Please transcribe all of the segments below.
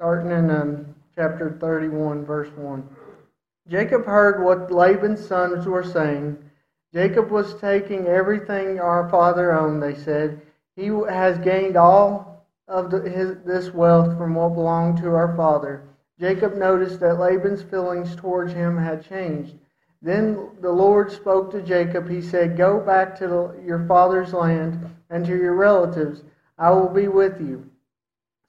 starting in chapter 31, verse 1. Jacob heard what Laban's sons were saying. Jacob was taking everything our father owned, they said. He has gained all of this wealth from what belonged to our father. Jacob noticed that Laban's feelings towards him had changed. Then the Lord spoke to Jacob. He said, "Go back to your father's land and to your relatives. I will be with you."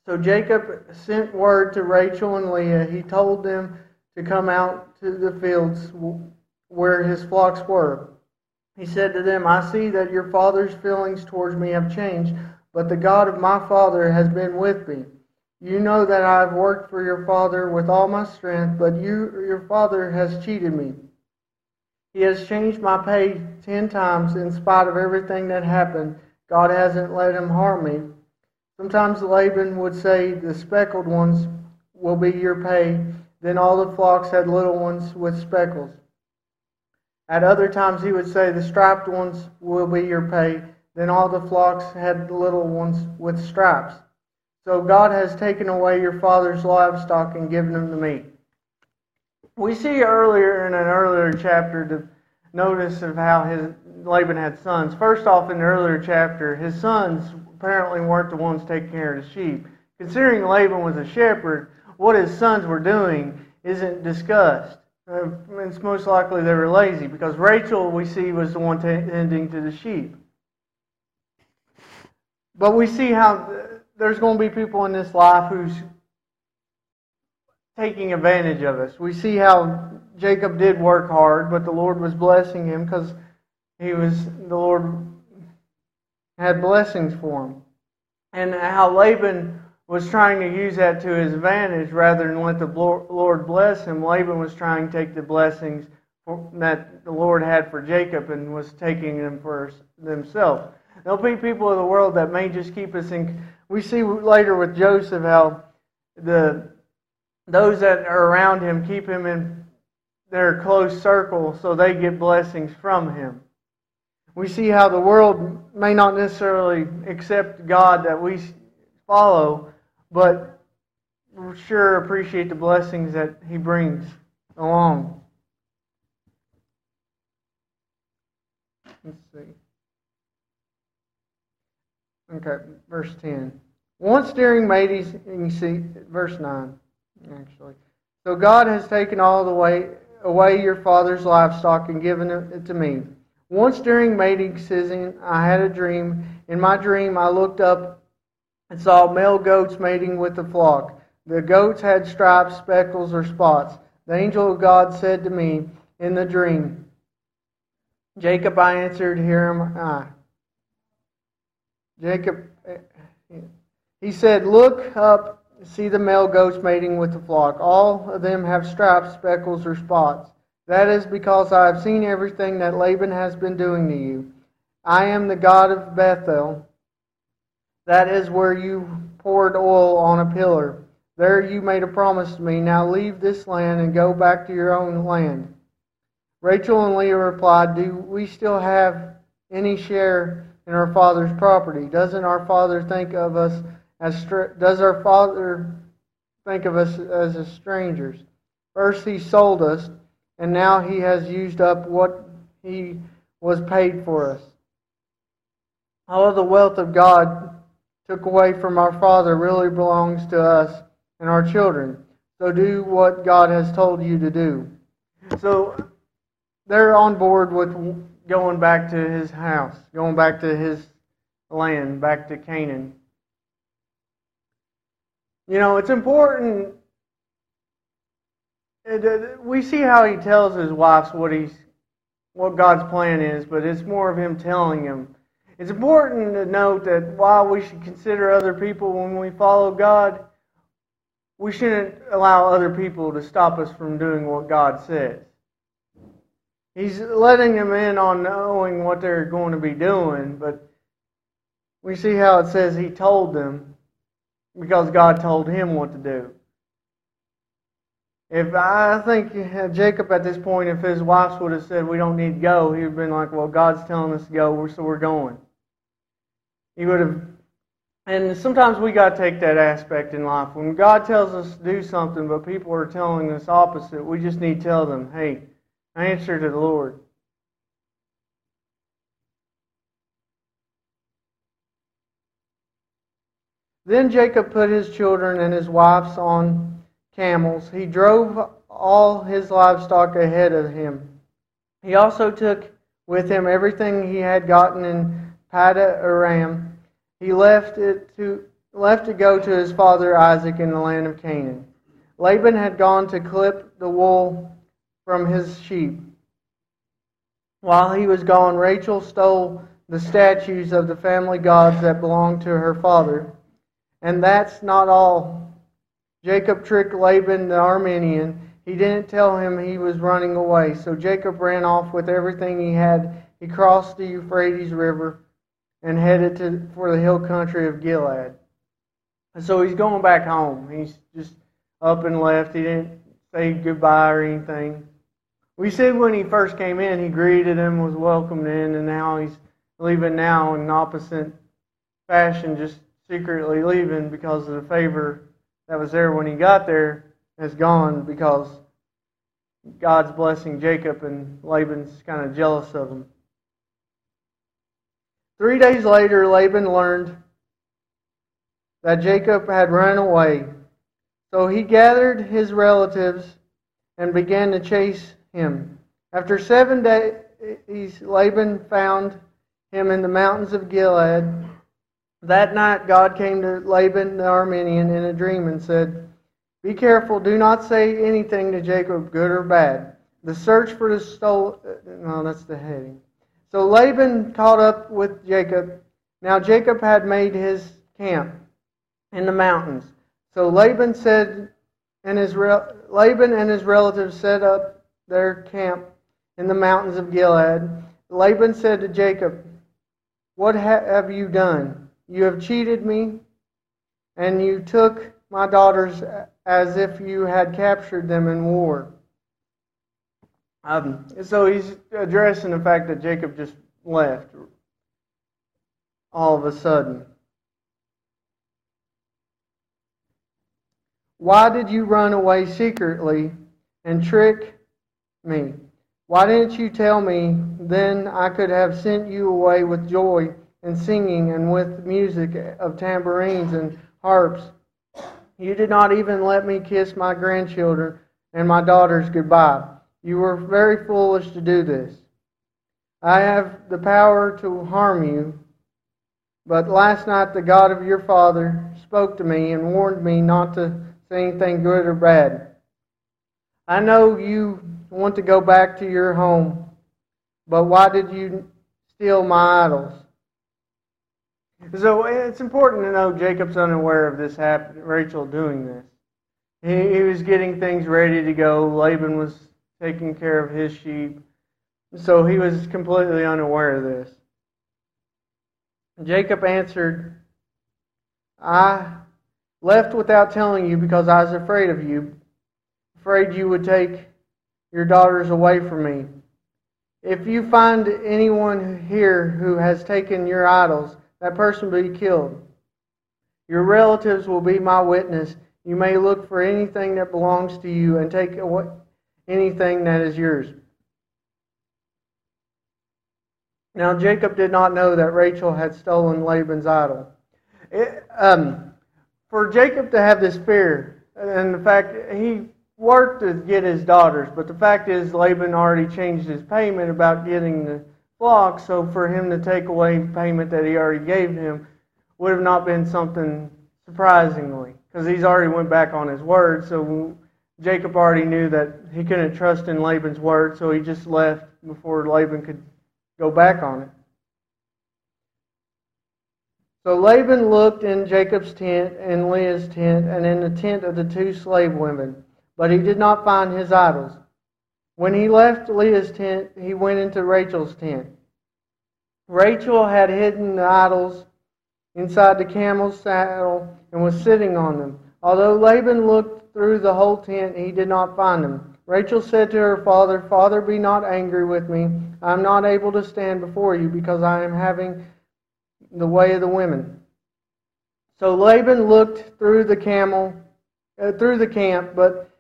So Jacob sent word to Rachel and Leah. He told them to come out to the fields where his flocks were. He said to them, "I see that your father's feelings towards me have changed, but the God of my father has been with me. You know that I have worked for your father with all my strength, but your father has cheated me. He has changed my pay 10 times in spite of everything that happened. God hasn't let him harm me." Sometimes Laban would say, "The speckled ones will be your pay." Then all the flocks had little ones with speckles. At other times he would say, "The striped ones will be your pay." Then all the flocks had little ones with stripes. So God has taken away your father's livestock and given them to me. We see earlier in an earlier chapter the notice of how Laban had sons. First off, in the earlier chapter, his sons apparently weren't the ones taking care of the sheep. Considering Laban was a shepherd, what his sons were doing isn't discussed. It's most likely they were lazy, because Rachel, we see, was the one tending to the sheep. But we see how there's going to be people in this life who's taking advantage of us. We see how Jacob did work hard, but the Lord was blessing him because the Lord had blessings for him. And how Laban was trying to use that to his advantage rather than let the Lord bless him. Laban was trying to take the blessings that the Lord had for Jacob and was taking them for themselves. There'll be people in the world that may just keep us in. We see later with Joseph how those that are around him keep him in their close circle so they get blessings from him. We see how the world may not necessarily accept God that we follow, but we sure appreciate the blessings that he brings along. Let's see. Okay, verse 10. Once during mating season, verse 9, actually. So God has taken all the way away your father's livestock and given it to me. Once during mating season, I had a dream. In my dream, I looked up and saw male goats mating with the flock. The goats had stripes, speckles, or spots. The angel of God said to me in the dream, "Jacob," I answered, "Here am I." Jacob, he said, "Look up, see the male goats mating with the flock. All of them have stripes, speckles, or spots. That is because I have seen everything that Laban has been doing to you. I am the God of Bethel. That is where you poured oil on a pillar. There you made a promise to me. Now leave this land and go back to your own land." Rachel and Leah replied, "Do we still have any share in our father's property? Doesn't our father think of us as strangers? First he sold us, and now he has used up what he was paid for us. All of the wealth of God took away from our father really belongs to us and our children. So do what God has told you to do." So they're on board with going back to his house, going back to his land, back to Canaan. You know, it's important. We see how he tells his wives what God's plan is, but it's more of him telling them. It's important to note that while we should consider other people when we follow God, we shouldn't allow other people to stop us from doing what God says. He's letting them in on knowing what they're going to be doing, but we see how it says he told them because God told him what to do. If I think Jacob at this point, if his wives would have said we don't need to go, he would have been like, "Well, God's telling us to go, so we're going." He would have And sometimes we got to take that aspect in life. When God tells us to do something, but people are telling us opposite, we just need to tell them, hey, answer to the Lord. Then Jacob put his children and his wives on camels. He drove all his livestock ahead of him. He also took with him everything he had gotten in Paddan Aram. He left to go to his father Isaac in the land of Canaan. Laban had gone to clip the wool from his sheep. While he was gone, Rachel stole the statues of the family gods that belonged to her father. And that's not all. Jacob tricked Laban the Aramean. He didn't tell him he was running away. So Jacob ran off with everything he had. He crossed the Euphrates River and headed for the hill country of Gilead. And so he's going back home. He's just up and left. He didn't say goodbye or anything. We said when he first came in, he greeted him, was welcomed in, and now he's leaving now in opposite fashion, just secretly leaving because of the favor that was there when he got there has gone because God's blessing Jacob and Laban's kind of jealous of him. 3 days later, Laban learned that Jacob had run away. So he gathered his relatives and began to chase him. After 7 days, Laban found him in the mountains of Gilead. That night, God came to Laban the Aramean in a dream and said, "Be careful, do not say anything to Jacob, good or bad. The search for the stolen..." No, that's the heading. So Laban caught up with Jacob. Now Jacob had made his camp in the mountains. So Laban and his relatives set up their camp in the mountains of Gilead. Laban said to Jacob, "What have you done? You have cheated me, and you took my daughters as if you had captured them in war." So he's addressing the fact that Jacob just left all of a sudden. "Why did you run away secretly and trick me? Why didn't you tell me? Then I could have sent you away with joy and singing and with music of tambourines and harps. You did not even let me kiss my grandchildren and my daughters goodbye. You were very foolish to do this. I have the power to harm you, but last night the God of your father spoke to me and warned me not to say anything good or bad. I know you want to go back to your home, but why did you steal my idols?" So it's important to know Jacob's unaware of this Rachel doing this. He was getting things ready to go. Laban was taking care of his sheep. So he was completely unaware of this. Jacob answered, "I left without telling you because I was afraid of you, afraid you would take your daughters away from me. If you find anyone here who has taken your idols, that person will be killed. Your relatives will be my witness. You may look for anything that belongs to you and take away anything that is yours." Now Jacob did not know that Rachel had stolen Laban's idol. For Jacob to have this fear, and the fact he worked to get his daughters, but the fact is Laban already changed his payment about getting the flock, so for him to take away payment that he already gave him would have not been something surprisingly, because he's already went back on his word, so Jacob already knew that he couldn't trust in Laban's word, so he just left before Laban could go back on it. So Laban looked in Jacob's tent and Leah's tent and in the tent of the 2 slave women, but he did not find his idols. When he left Leah's tent, he went into Rachel's tent. Rachel had hidden the idols inside the camel's saddle and was sitting on them. Although Laban looked through the whole tent, he did not find them. Rachel said to her father, "Father, be not angry with me. I am not able to stand before you because I am having the way of the women. So Laban looked through the camp, but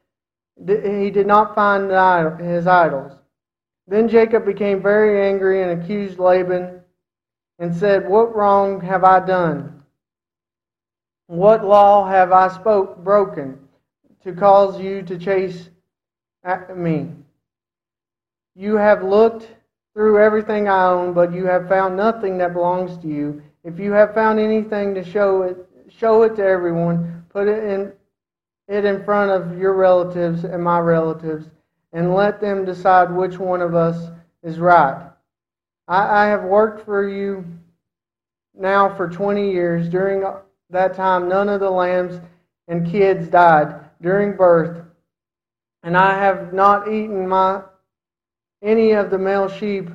he did not find his idols. Then Jacob became very angry and accused Laban and said, "What wrong have I done? What law have I broken to cause you to chase at me? You have looked through everything I own, but you have found nothing that belongs to you. If you have found anything to show it to everyone. Put it in front of your relatives and my relatives, and let them decide which one of us is right. I have worked for you now for 20 years. During that time, none of the lambs and kids died during birth, and I have not eaten any of the male sheep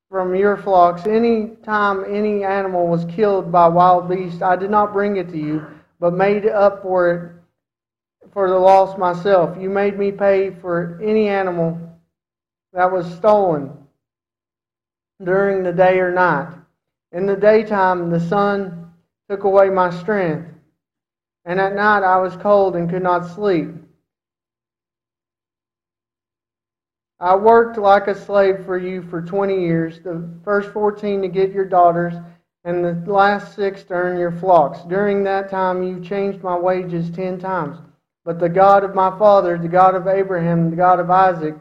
from your flocks. Any time any animal was killed by wild beasts, I did not bring it to you, but made up for the loss myself. You made me pay for any animal that was stolen during the day or night. In the daytime, the sun took away my strength, and at night I was cold and could not sleep. I worked like a slave for you for 20 years, the first 14 to get your daughters, and the last 6 to earn your flocks. During that time you changed my wages 10 times. But the God of my father, the God of Abraham, the God of Isaac,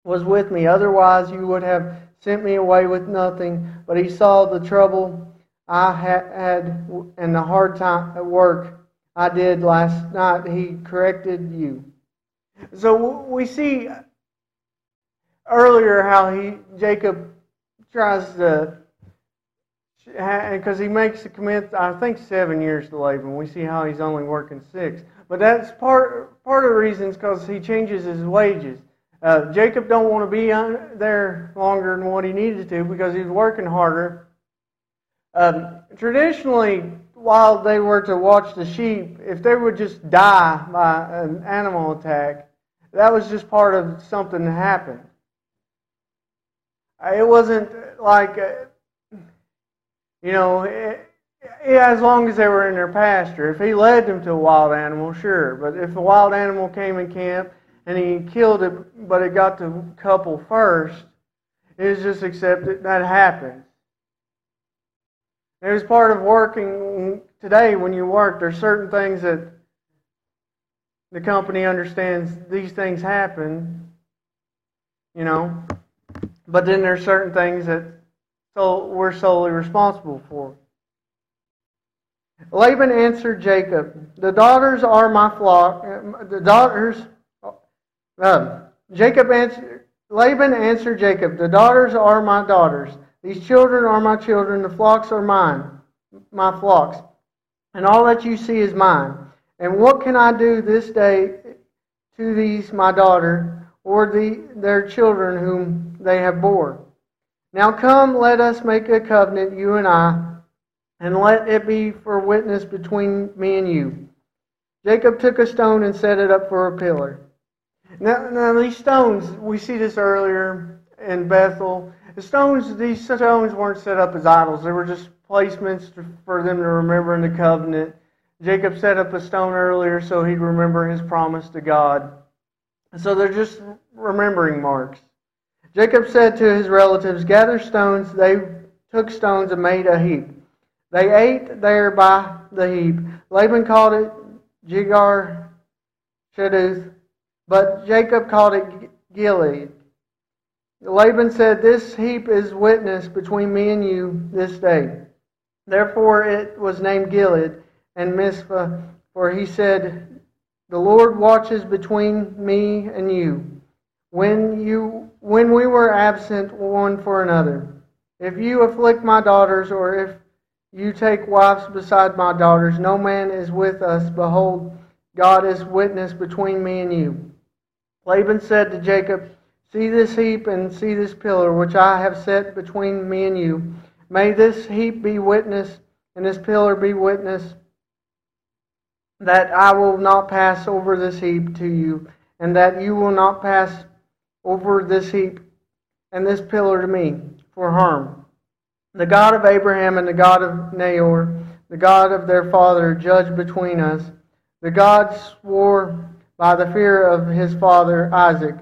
was with me. Otherwise you would have sent me away with nothing. But he saw the trouble I had and the hard time at work I did last night. He corrected you." So we see earlier how Jacob tries to, because he makes a commit, I think 7 years to Laban. We see how he's only working 6. But that's part of the reason is because he changes his wages. Jacob don't want to be there longer than what he needed to because he's working harder. Traditionally, while they were to watch the sheep, if they would just die by an animal attack, that was just part of something that happened. It wasn't like, as long as they were in their pasture. If he led them to a wild animal, sure. But if a wild animal came in camp and he killed it, but it got the couple first, it was just accepted that happened. It was part of working today. When you work, there's certain things that the company understands these things happen, but then there's certain things that we're solely responsible for. Laban answered Jacob, "The daughters are my flock." Laban answered Jacob, "The daughters are my daughters. These children are my children. The flocks are my flocks. And all that you see is mine. And what can I do this day to these my daughter, or their children whom they have bore? Now come, let us make a covenant, you and I, and let it be for witness between me and you." Jacob took a stone and set it up for a pillar. Now these stones, we see this earlier in Bethel. These stones weren't set up as idols. They were just placements for them to remember in the covenant. Jacob set up a stone earlier so he'd remember his promise to God. So they're just remembering marks. Jacob said to his relatives, "Gather stones." They took stones and made a heap. They ate there by the heap. Laban called it Jegar Shaduth, but Jacob called it Gilead. Laban said, "This heap is witness between me and you this day." Therefore it was named Gilead and Mizpah, for he said, "The Lord watches between me and you when we were absent one for another. If you afflict my daughters, or if you take wives beside my daughters, no man is with us. Behold, God is witness between me and you." Laban said to Jacob, "See this heap and see this pillar which I have set between me and you. May this heap be witness and this pillar be witness that I will not pass over this heap to you, and that you will not pass over this heap and this pillar to me for harm. The God of Abraham and the God of Nahor, the God of their father, judge between us. The God swore by the fear of his father Isaac.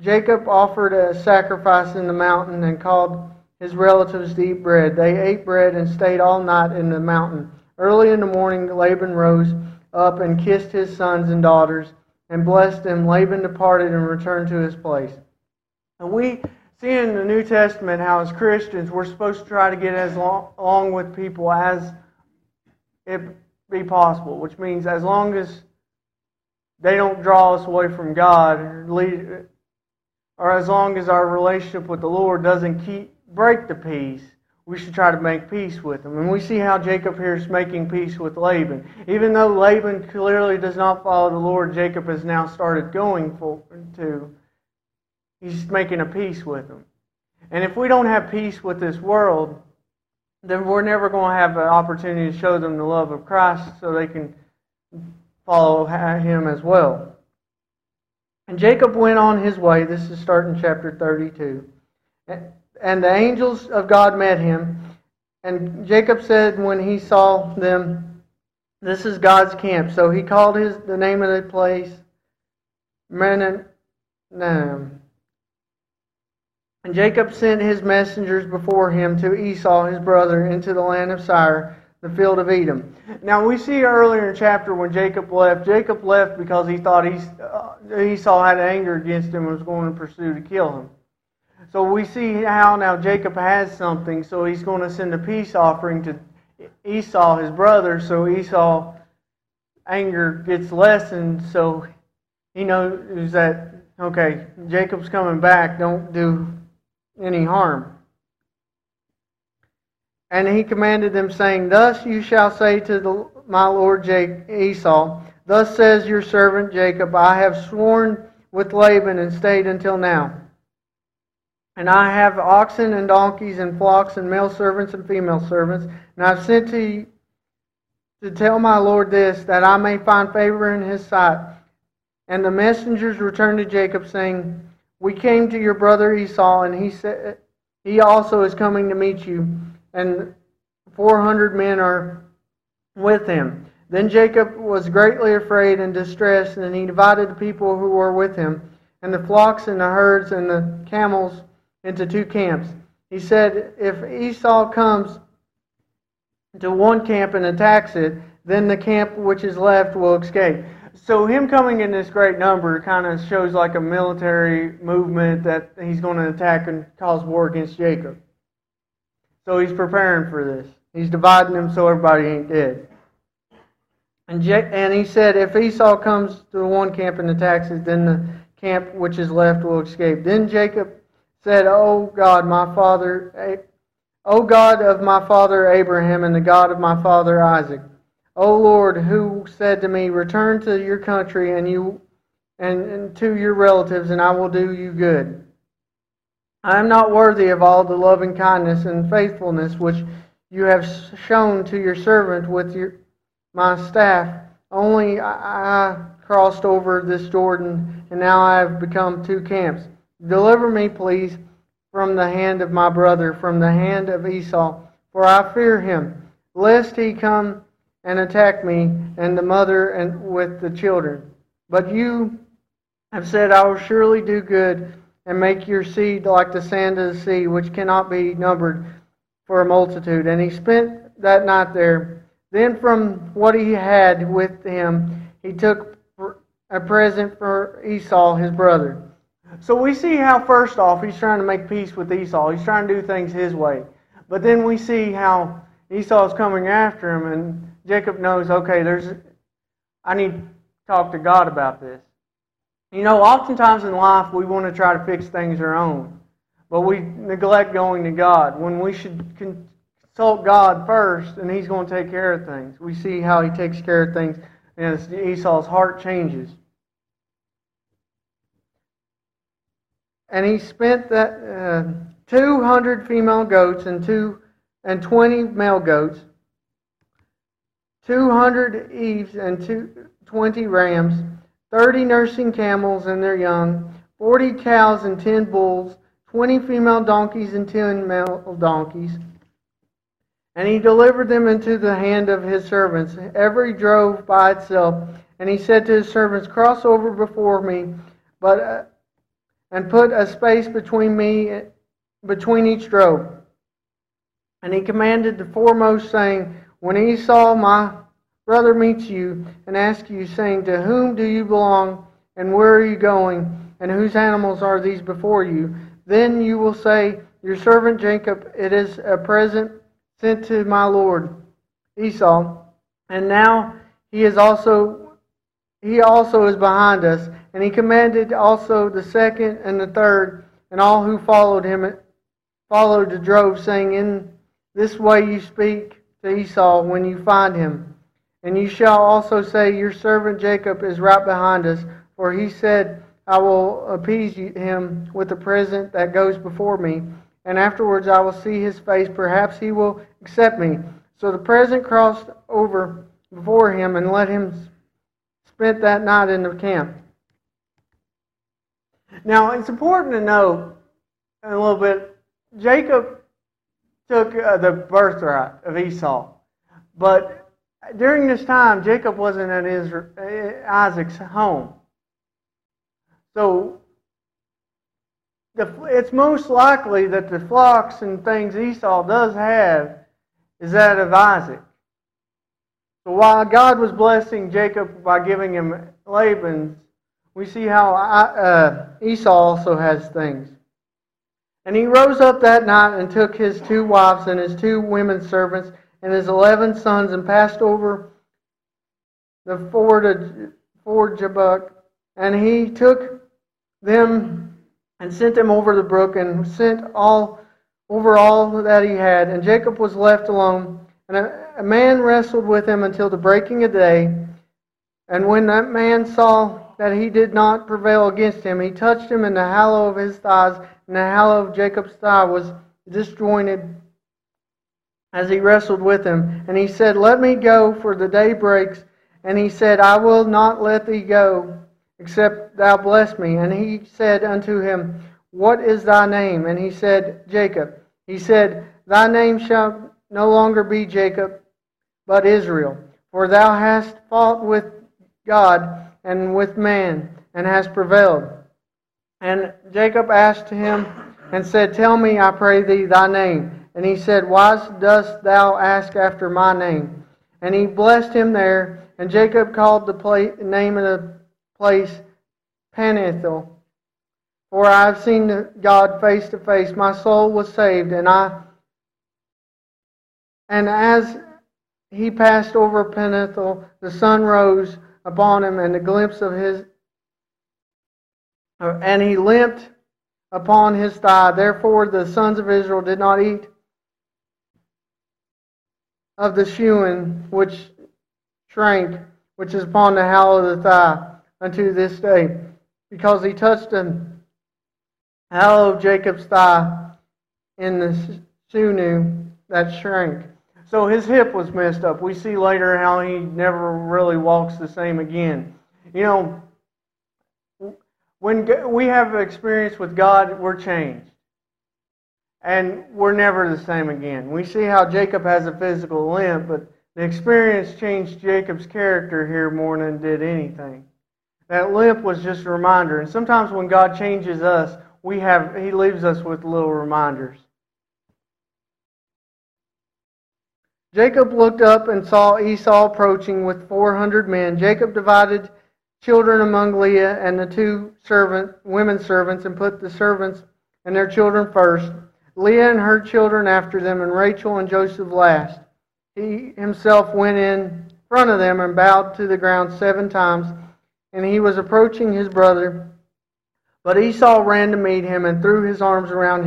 Jacob offered a sacrifice in the mountain and called his relatives to eat bread. They ate bread and stayed all night in the mountain. Early in the morning, Laban rose up and kissed his sons and daughters and blessed them. Laban departed and returned to his place. And we see in the New Testament how as Christians we're supposed to try to get as along with people as it be possible, which means as long as they don't draw us away from God or as long as our relationship with the Lord doesn't break the peace, we should try to make peace with them. And we see how Jacob here is making peace with Laban. Even though Laban clearly does not follow the Lord, Jacob has now started he's making a peace with him. And if we don't have peace with this world, then we're never going to have an opportunity to show them the love of Christ so they can follow him as well. And Jacob went on his way. This is starting chapter 32. And the angels of God met him. And Jacob said when he saw them, "This is God's camp." So he called the name of the place Menanam. And Jacob sent his messengers before him to Esau his brother into the land of Seir, the field of Edom. Now we see earlier in the chapter when Jacob left because he thought Esau had anger against him and was going to pursue to kill him. So we see how now Jacob has something, so he's going to send a peace offering to Esau his brother, so Esau's anger gets lessened, so he knows that, okay, Jacob's coming back, don't do any harm. And he commanded them, saying, "Thus you shall say to my lord Esau, Thus says your servant Jacob, I have sworn with Laban and stayed until now. And I have oxen and donkeys and flocks and male servants and female servants. And I have sent to you to tell my lord this, that I may find favor in his sight." And the messengers returned to Jacob, saying, "We came to your brother Esau, and he said he also is coming to meet you, and 400 men are with him." Then Jacob was greatly afraid and distressed, and he divided the people who were with him, and the flocks and the herds and the camels into two camps. He said, "If Esau comes to one camp and attacks it, then the camp which is left will escape." So him coming in this great number kind of shows like a military movement that he's going to attack and cause war against Jacob. So he's preparing for this. He's dividing them so everybody ain't dead. And he said, "If Esau comes to the one camp and attacks it, then the camp which is left will escape." Then Jacob said, O God of my father Abraham and the God of my father Isaac, O Lord, who said to me, "Return to your country and to your relatives, and I will do you good." I am not worthy of all the loving kindness and faithfulness which you have shown to your servant with my staff. Only I crossed over this Jordan, and now I have become two camps. Deliver me, please, from the hand of my brother, from the hand of Esau, for I fear him, lest he come and attack me and the mother and with the children. But you have said, I will surely do good and make your seed like the sand of the sea, which cannot be numbered for a multitude. And he spent that night there. Then from what he had with him, he took a present for Esau, his brother. So we see how, first off, he's trying to make peace with Esau. He's trying to do things his way. But then we see how Esau's coming after him, and Jacob knows, okay, I need to talk to God about this. You know, oftentimes in life we want to try to fix things our own, but we neglect going to God when we should consult God first, and He's going to take care of things. We see how He takes care of things as Esau's heart changes. And he spent that 200 female goats and 20 male goats, 200 ewes and 20 rams, 30 nursing camels and their young, 40 cows and 10 bulls, 20 female donkeys and 10 male donkeys. And he delivered them into the hand of his servants, every drove by itself. And he said to his servants, cross over before me, and put a space between each drove. And he commanded the foremost, saying, when Esau my brother meets you and asks you, saying, to whom do you belong, and where are you going, and whose animals are these before you? Then you will say, your servant Jacob, it is a present sent to my lord Esau, and now he also is behind us. And he commanded also the second and the third, and all who followed the drove, saying, in this way you speak to Esau when you find him. And you shall also say, your servant Jacob is right behind us, for he said, I will appease him with the present that goes before me, and afterwards I will see his face. Perhaps he will accept me. So the present crossed over before him, and let him spend that night in the camp. Now, it's important to note a little bit, Jacob took the birthright of Esau. But during this time, Jacob wasn't at Isaac's home. So it's most likely that the flocks and things Esau does have is that of Isaac. So while God was blessing Jacob by giving him Laban's, we see how Esau also has things. And he rose up that night and took his 2 wives and his 2 women servants and his 11 sons and passed over the ford Jabbok. And he took them and sent them over the brook, and sent over all that he had. And Jacob was left alone. And a man wrestled with him until the breaking of day. And when that man saw that he did not prevail against him, he touched him in the hollow of his thighs, and the hollow of Jacob's thigh was disjointed as he wrestled with him. And he said, let me go, for the day breaks. And he said, I will not let thee go, except thou bless me. And he said unto him, what is thy name? And he said, Jacob. He said, thy name shall no longer be Jacob, but Israel. For thou hast fought with God and with man, and hast prevailed. And Jacob asked him and said, tell me, I pray thee, thy name. And he said, why dost thou ask after my name? And he blessed him there. And Jacob called the name of the place Peniel. For I have seen God face to face. My soul was saved, and as he passed over Peniel, the sun rose upon him, and he limped upon his thigh. Therefore the sons of Israel did not eat of the shewing which is upon the hollow of the thigh unto this day, because he touched the hollow of Jacob's thigh in the sinew that shrank. So his hip was messed up. We see later how he never really walks the same again. You know, when we have experience with God, we're changed. And we're never the same again. We see how Jacob has a physical limp, but the experience changed Jacob's character here more than it did anything. That limp was just a reminder. And sometimes when God changes us, He leaves us with little reminders. Jacob looked up and saw Esau approaching with 400 men. Jacob divided children among Leah and the 2 women servants, and put the servants and their children first, Leah and her children after them, and Rachel and Joseph last. He himself went in front of them and bowed to the ground 7 times, and he was approaching his brother. But Esau ran to meet him and threw his arms around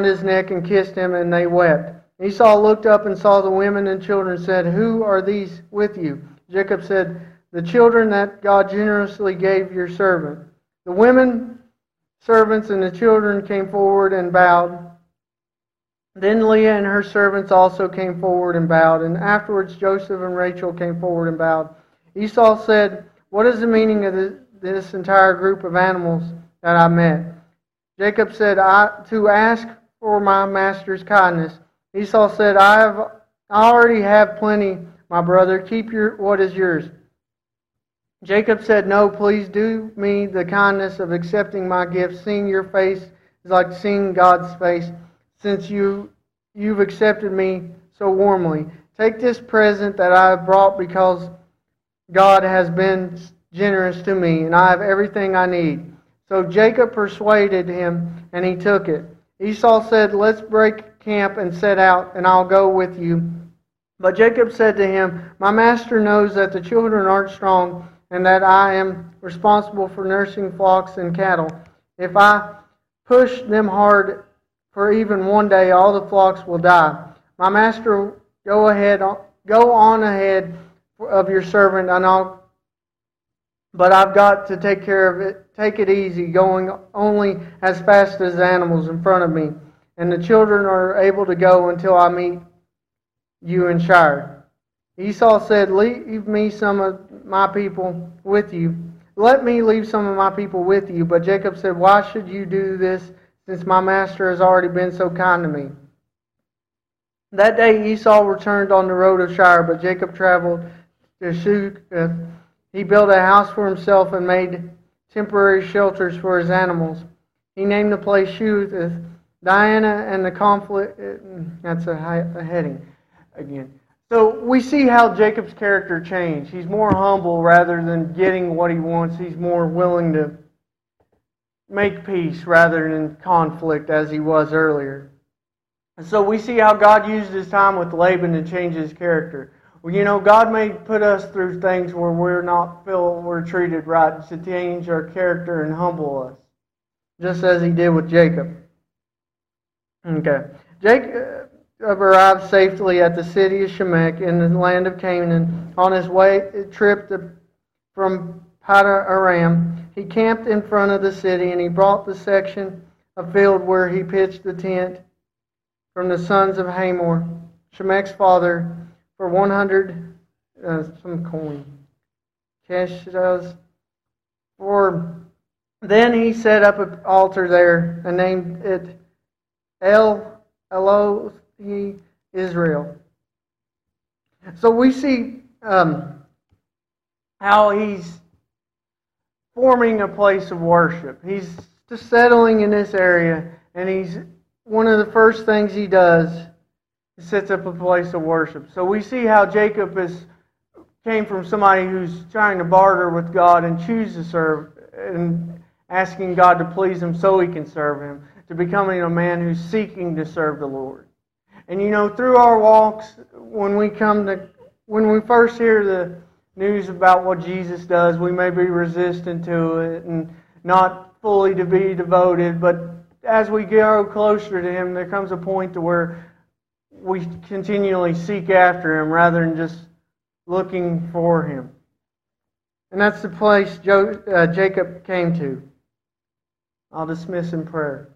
his neck and kissed him, and they wept. Esau looked up and saw the women and children, and said, who are these with you? Jacob said, the children that God generously gave your servant. The women servants and the children came forward and bowed. Then Leah and her servants also came forward and bowed, and afterwards Joseph and Rachel came forward and bowed. Esau said, what is the meaning of this entire group of animals that I met? Jacob said, to ask for my master's kindness. Esau said, I already have plenty, my brother. Keep what is yours. Jacob said, no, please do me the kindness of accepting my gift. Seeing your face is like seeing God's face, since you've accepted me so warmly. Take this present that I have brought because God has been generous to me, and I have everything I need. So Jacob persuaded him, and he took it. Esau said, let's break camp and set out, and I'll go with you. But Jacob said to him, my master knows that the children aren't strong, and that I am responsible for nursing flocks and cattle. If I push them hard for even one day, all the flocks will die. My master, go on ahead of your servant, but I've got to take care of it. Take it easy, going only as fast as the animals in front of me, and the children are able to go until I meet you in Shire. Esau said, leave me some of my people with you. Let me leave some of my people with you. But Jacob said, why should you do this, since my master has already been so kind to me? That day Esau returned on the road of Shire, but Jacob traveled to Shukoth. He built a house for himself and made temporary shelters for his animals. He named the place Shukoth. Diana and the conflict, that's a heading again. So we see how Jacob's character changed. He's more humble rather than getting what he wants. He's more willing to make peace rather than conflict as he was earlier. And so we see how God used his time with Laban to change his character. Well, you know, God may put us through things where we're treated right to change our character and humble us, just as he did with Jacob. Okay. Jacob arrived safely at the city of Shemek in the land of Canaan. On his trip from Padan Aram, he camped in front of the city, and he brought the section of field where he pitched the tent from the sons of Hamor, Shemek's father, for 100 some coin. Keshas. For then he set up an altar there and named it El Elohi Israel. So we see how he's forming a place of worship. He's just settling in this area, and he's one of the first things he does is sets up a place of worship. So we see how Jacob came from somebody who's trying to barter with God and choose to serve and asking God to please him so he can serve him, to becoming a man who's seeking to serve the Lord. And you know, through our walks, when we first hear the news about what Jesus does, we may be resistant to it and not fully to be devoted, but as we grow closer to him, there comes a point to where we continually seek after him rather than just looking for him. And that's the place Jacob came to. I'll dismiss in prayer.